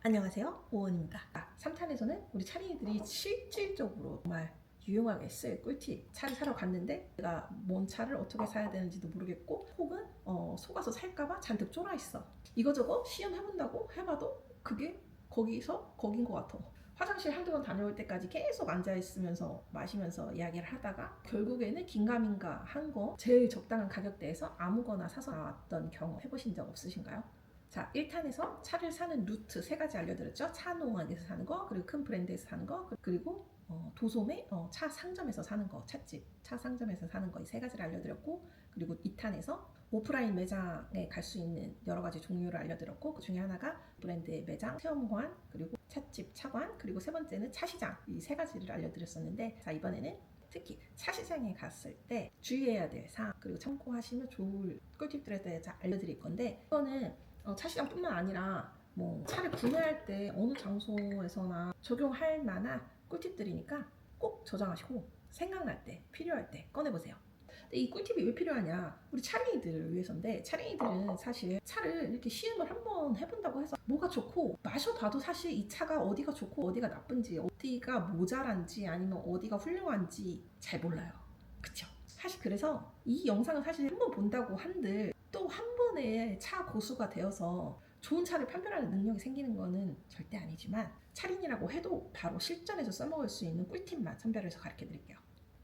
안녕하세요, 오은입니다. 3탄에서는 우리 차린이들이 실질적으로 정말 유용하게 쓸 꿀팁, 차를 사러 갔는데 내가 뭔 차를 어떻게 사야 되는지도 모르겠고 혹은 속아서 살까봐 잔뜩 쫄아있어. 이거저거 시험해본다고 해봐도 그게 거기서 거긴 것 같아. 화장실 한두 번 다녀올 때까지 계속 앉아있으면서 마시면서 이야기를 하다가 결국에는 긴가민가 한 거 제일 적당한 가격대에서 아무거나 사서 나왔던 경험 해보신 적 없으신가요? 자, 1탄에서 차를 사는 루트 3가지 알려드렸죠. 차 농학에서 사는 거, 그리고 큰 브랜드에서 사는 거, 그리고 도소매 차 상점에서 사는 거, 찻집 차 상점에서 사는 거, 이 3가지를 알려드렸고, 그리고 2탄에서 오프라인 매장에 갈 수 있는 여러 가지 종류를 알려드렸고, 그 중에 하나가 브랜드의 매장, 체험관, 그리고 찻집 차관, 그리고 세 번째는 차시장, 이 3가지를 알려드렸었는데, 자, 이번에는 특히 차시장에 갔을 때 주의해야 될 사항, 그리고 참고하시면 좋을 꿀팁들에 대해서 알려드릴 건데, 이거는 차시장뿐만 아니라 뭐 차를 구매할 때 어느 장소에서나 적용할 만한 꿀팁들이니까 꼭 저장하시고 생각날 때, 필요할 때 꺼내보세요. 근데 이 꿀팁이 왜 필요하냐? 우리 차량이들을 위해서인데, 차량이들은 사실 차를 이렇게 시음을 한번 해본다고 해서 뭐가 좋고 마셔봐도 사실 이 차가 어디가 좋고 어디가 나쁜지, 어디가 모자란지 아니면 어디가 훌륭한지 잘 몰라요. 그쵸? 사실 그래서 이 영상을 사실 한번 본다고 한들 또 한 번에 차 고수가 되어서 좋은 차를 판별하는 능력이 생기는 거는 절대 아니지만, 차린이라고 해도 바로 실전에서 써먹을 수 있는 꿀팁만 선별해서 가르쳐 드릴게요.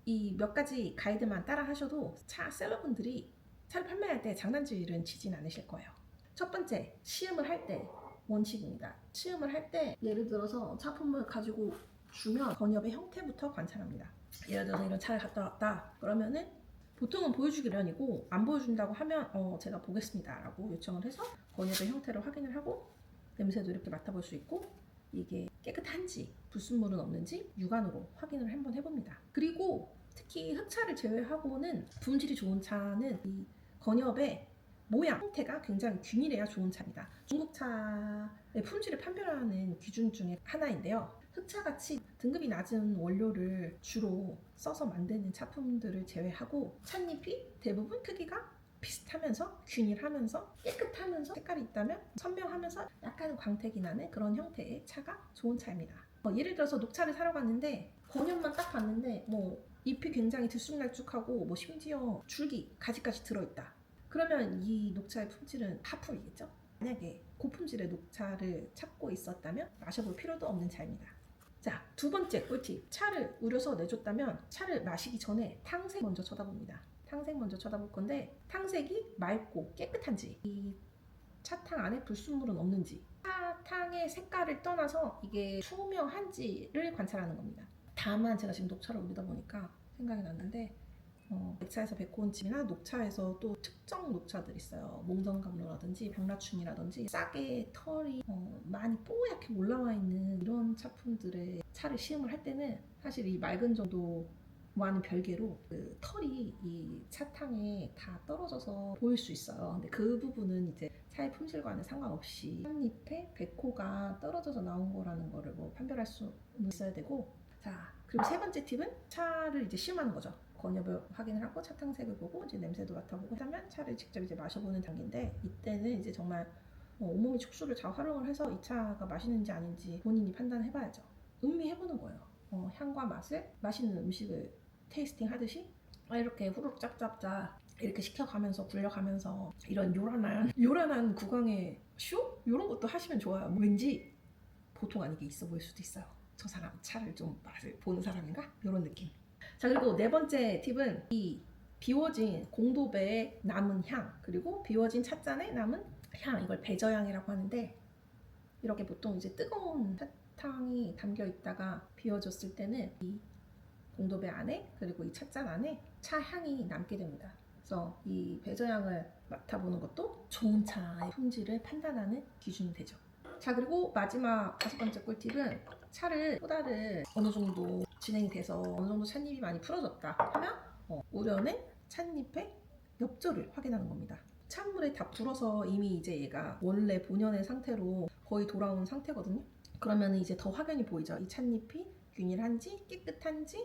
이 몇 가지 가이드만 따라 하셔도 차 셀러분들이 차를 판매할 때 장난질은 치진 않으실 거예요. 첫 번째, 시음을 할 때 원칙입니다. 시음을 할 때 예를 들어서 차품을 가지고 주면 번엽의 형태부터 관찰합니다. 예를 들어서 이런 차를 갖다 왔다 그러면은 보통은 보여주기련이고, 안 보여준다고 하면 제가 보겠습니다 라고 요청을 해서 번엽의 형태를 확인을 하고 냄새도 이렇게 맡아볼 수 있고, 이게 깨끗한지 불순물은 없는지 육안으로 확인을 한번 해봅니다. 그리고 특히 흑차를 제외하고는 품질이 좋은 차는 이 건엽의 모양, 형태가 굉장히 균일해야 좋은 차입니다. 중국차의 품질을 판별하는 기준 중에 하나인데요. 흑차같이 등급이 낮은 원료를 주로 써서 만드는 차품들을 제외하고 찻잎이 대부분 크기가 비슷하면서 균일하면서 깨끗하면서 색깔이 있다면 선명하면서 약간 광택이 나는 그런 형태의 차가 좋은 차입니다. 예를 들어서 녹차를 사러 갔는데 건엽만 딱 봤는데 뭐 잎이 굉장히 들쑥날쑥하고 뭐 심지어 줄기, 가지까지 들어있다. 그러면 이 녹차의 품질은 하품이겠죠? 만약에 고품질의 녹차를 찾고 있었다면 마셔볼 필요도 없는 차입니다. 자, 두 번째 꿀팁. 차를 우려서 내줬다면 차를 마시기 전에 탕색 먼저 쳐다봅니다. 탕색 먼저 쳐다볼 건데, 탕색이 맑고 깨끗한지, 이 차탕 안에 불순물은 없는지, 차탕의 색깔을 떠나서 이게 투명한지를 관찰하는 겁니다. 다만 제가 지금 녹차를 우리다 보니까 생각이 났는데, 백차에서 백호원집이나 녹차에서 또 특정 녹차들 있어요. 몽정감로라든지 병라춘이라든지 싹의 털이 많이 뽀얗게 올라와 있는 이런 차품들의 차를 시음을 할 때는 사실 이 맑은 정도와는 별개로 그 털이 이 차탕에 다 떨어져서 보일 수 있어요. 근데 그 부분은 이제 차의 품질과는 상관없이 찻잎에 백호가 떨어져서 나온 거라는 거를 뭐 판별할 수 있어야 되고, 자, 그리고 세 번째 팁은 차를 이제 시음하는 거죠. 건엽을 확인을 하고 차탕색을 보고 이제 냄새도 맡아보고 하면 차를 직접 이제 마셔보는 단계인데, 이때는 이제 정말 온몸의 촉수를 잘 활용을 해서 이 차가 맛있는지 아닌지 본인이 판단해봐야죠. 음미해보는 거예요. 향과 맛을 맛있는 음식을 테이스팅 하듯이 이렇게 후루룩 짭짭짭 이렇게 시켜가면서 굴려가면서 이런 요란한 구강의 쇼? 이런 것도 하시면 좋아요. 왠지 보통 아니게 있어 보일 수도 있어요. 저 사람 차를 좀 맛을 보는 사람인가? 이런 느낌. 자, 그리고 네 번째 팁은 이 비워진 공도배의 남은 향, 그리고 비워진 찻잔의 남은 향, 이걸 배저향이라고 하는데, 이렇게 보통 이제 뜨거운 차탕이 담겨 있다가 비워졌을 때는 이 공도배 안에 그리고 이 찻잔 안에 차 향이 남게 됩니다. 그래서 이 배저향을 맡아보는 것도 좋은 차의 품질을 판단하는 기준이 되죠. 자, 그리고 마지막 5번째 꿀팁은 소다를 어느 정도 진행이 돼서 어느 정도 찻잎이 많이 풀어졌다 하면 우려낸 찻잎의 엽조를 확인하는 겁니다. 찬물에 다 불어서 이미 이제 얘가 원래 본연의 상태로 거의 돌아온 상태거든요. 그러면 이제 더 확연히 보이죠. 이 찻잎이 균일한지 깨끗한지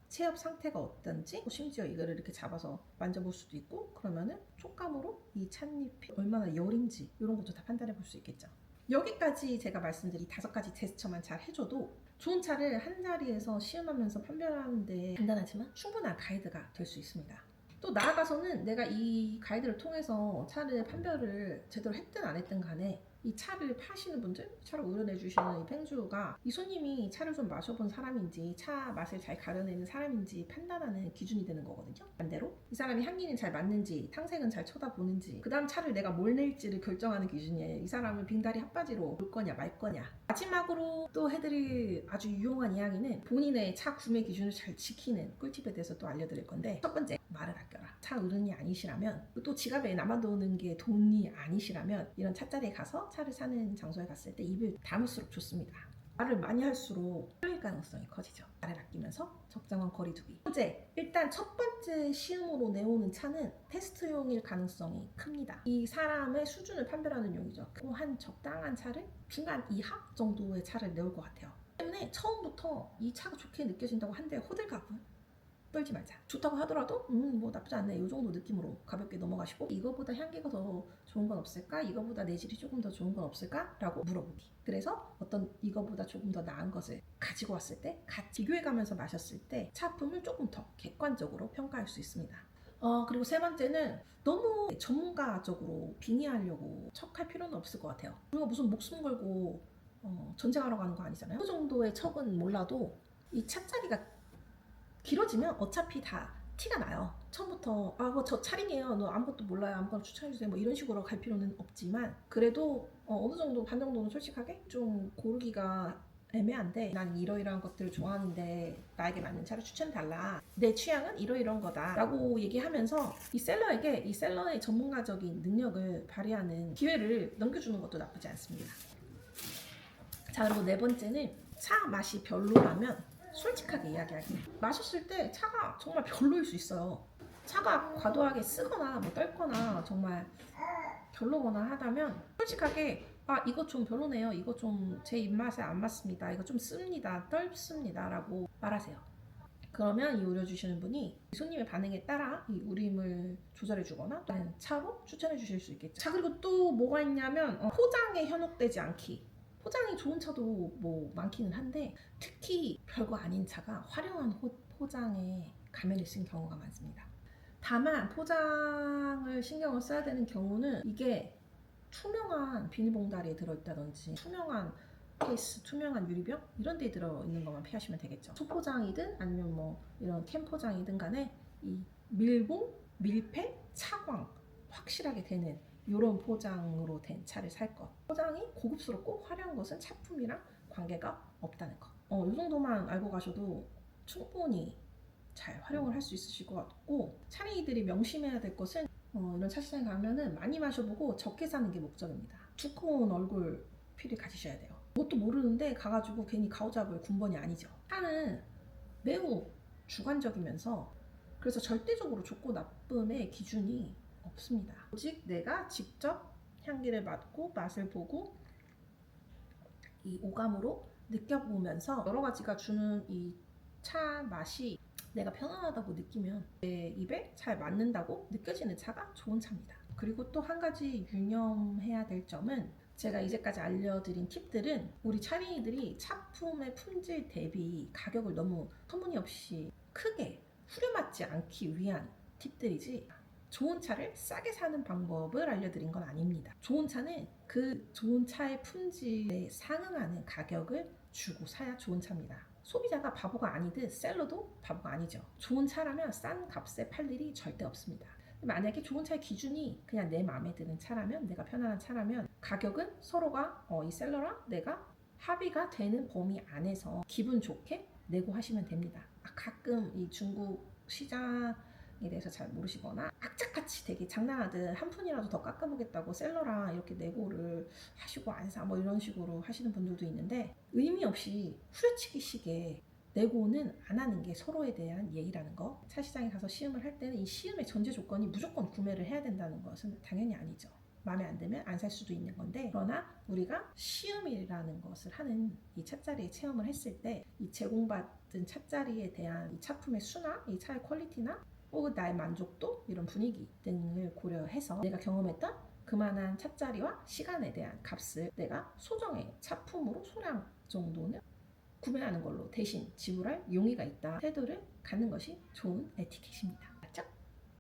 체엽 상태가 어떤지, 심지어 이거를 이렇게 잡아서 만져볼 수도 있고, 그러면은 촉감으로 이 찻잎이 얼마나 열인지 이런 것도 다 판단해 볼 수 있겠죠. 여기까지 제가 말씀드린 5가지 제스처만 잘 해줘도 좋은 차를 한 자리에서 시음하면서 판별하는데 간단하지만 충분한 가이드가 될 수 있습니다. 또 나아가서는 내가 이 가이드를 통해서 차를 판별을 제대로 했든 안 했든 간에 이 차를 파시는 분들, 차를 우려내주시는 이 팽주가 이 손님이 차를 좀 마셔본 사람인지 차 맛을 잘 가려내는 사람인지 판단하는 기준이 되는 거거든요. 반대로 이 사람이 향기는 잘 맞는지 탕색은 잘 쳐다보는지 그 다음 차를 내가 뭘 낼지를 결정하는 기준이에요. 이 사람은 빙다리 핫바지로 올 거냐 말 거냐. 마지막으로 또 해드릴 아주 유용한 이야기는 본인의 차 구매 기준을 잘 지키는 꿀팁에 대해서 또 알려드릴 건데, 첫 번째, 말을 아껴라. 차 어른이 아니시라면, 또 지갑에 남아도는 게 돈이 아니시라면 이런 차자리에 가서 차를 사는 장소에 갔을 때 입을 다물수록 좋습니다. 말을 많이 할수록 틀릴 가능성이 커지죠. 말을 아끼면서 적정한 거리두기. 번째, 일단 첫 번째 시음으로 내오는 차는 테스트용일 가능성이 큽니다. 이 사람의 수준을 판별하는 용이죠. 한 적당한 차를 중간 이하 정도의 차를 내올 것 같아요. 때문에 처음부터 이 차가 좋게 느껴진다고 한데 호들갑은 떨지 말자. 좋다고 하더라도 뭐 나쁘지 않네 이 정도 느낌으로 가볍게 넘어가시고, 이거보다 향기가 더 좋은 건 없을까? 이거보다 내질이 조금 더 좋은 건 없을까? 라고 물어보기. 그래서 어떤 이거보다 조금 더 나은 것을 가지고 왔을 때 같이 비교해가면서 마셨을 때 차품을 조금 더 객관적으로 평가할 수 있습니다. 그리고 세 번째는 너무 전문가적으로 빙의하려고 척할 필요는 없을 것 같아요. 우리가 무슨 목숨 걸고 전쟁하러 가는 거 아니잖아요. 그 정도의 척은 몰라도 이 차자리가 길어지면 어차피 다 티가 나요. 처음부터 뭐 저 차림이에요, 너 아무것도 몰라요, 아무거나 추천해주세요, 뭐 이런 식으로 갈 필요는 없지만, 그래도 어느 정도 반 정도는 솔직하게 좀 고르기가 애매한데 난 이러이러한 것들을 좋아하는데 나에게 맞는 차를 추천달라, 내 취향은 이러이러한 거다 라고 얘기하면서 이 셀러에게 이 셀러의 전문가적인 능력을 발휘하는 기회를 넘겨주는 것도 나쁘지 않습니다. 자, 그리고 네 번째는 차 맛이 별로라면 솔직하게 이야기하기. 마셨을 때 차가 정말 별로일 수 있어요. 차가 과도하게 쓰거나 뭐 떫거나 정말 별로거나 하다면 솔직하게 이거 좀 별로네요, 이거 좀 제 입맛에 안 맞습니다, 이거 좀 씁니다, 떫습니다 라고 말하세요. 그러면 이 우려주시는 분이 손님의 반응에 따라 이 우림을 조절해 주거나 또는 차로 추천해 주실 수 있겠죠. 자, 그리고 또 뭐가 있냐면 포장에 현혹되지 않기. 포장이 좋은 차도 뭐 많기는 한데 특히 별거 아닌 차가 화려한 포장에 가면을 쓴 경우가 많습니다. 다만 포장을 신경을 써야 되는 경우는 이게 투명한 비닐봉다리에 들어있다든지 투명한 케이스, 투명한 유리병 이런 데에 들어있는 것만 피하시면 되겠죠. 소포장이든 아니면 뭐 이런 캔 포장이든 간에 이 밀봉, 밀폐, 차광 확실하게 되는 이런 포장으로 된 차를 살 것. 포장이 고급스럽고 화려한 것은 차품이랑 관계가 없다는 것. 이 정도만 알고 가셔도 충분히 잘 활용을 할 수 있으실 것 같고, 차량이들이 명심해야 될 것은 이런 차시장에 가면은 많이 마셔보고 적게 사는 게 목적입니다. 두꺼운 얼굴 필을 가지셔야 돼요. 뭣도 모르는데 가가지고 괜히 가오잡을 군번이 아니죠. 차는 매우 주관적이면서 그래서 절대적으로 좋고 나쁨의 기준이 없습니다. 오직 내가 직접 향기를 맡고 맛을 보고 이 오감으로 느껴보면서 여러 가지가 주는 이 차 맛이 내가 편안하다고 느끼면 내 입에 잘 맞는다고 느껴지는 차가 좋은 차입니다. 그리고 또 한 가지 유념해야 될 점은, 제가 이제까지 알려드린 팁들은 우리 차린이들이 차품의 품질 대비 가격을 너무 터무니없이 크게 후려맞지 않기 위한 팁들이지 좋은 차를 싸게 사는 방법을 알려드린 건 아닙니다. 좋은 차는 그 좋은 차의 품질에 상응하는 가격을 주고 사야 좋은 차입니다. 소비자가 바보가 아니듯 셀러도 바보가 아니죠. 좋은 차라면 싼 값에 팔 일이 절대 없습니다. 만약에 좋은 차의 기준이 그냥 내 마음에 드는 차라면, 내가 편안한 차라면 가격은 서로가 이 셀러랑 내가 합의가 되는 범위 안에서 기분 좋게 내고 하시면 됩니다. 가끔 이 중국 시장에 대해서 잘 모르시거나 악착같이 되게 장난하듯 한 푼이라도 더 깎아보겠다고 셀러랑 이렇게 내고를 하시고 안 사 뭐 이런 식으로 하시는 분들도 있는데, 의미 없이 후려치기식의 내고는 안 하는 게 서로에 대한 예의라는 거. 차 시장에 가서 시음을 할 때는 이 시음의 전제 조건이 무조건 구매를 해야 된다는 것은 당연히 아니죠. 마음에 안 들면 안 살 수도 있는 건데, 그러나 우리가 시음이라는 것을 하는 이 차자리에 체험을 했을 때 이 제공받은 차자리에 대한 이 차품의 수나 이 차의 퀄리티나 혹은 나의 만족도, 이런 분위기 등을 고려해서 내가 경험했던 그만한 차짜리와 시간에 대한 값을 내가 소정의 차품으로 소량 정도는 구매하는 걸로 대신 지불할 용의가 있다 태도를 갖는 것이 좋은 에티켓입니다.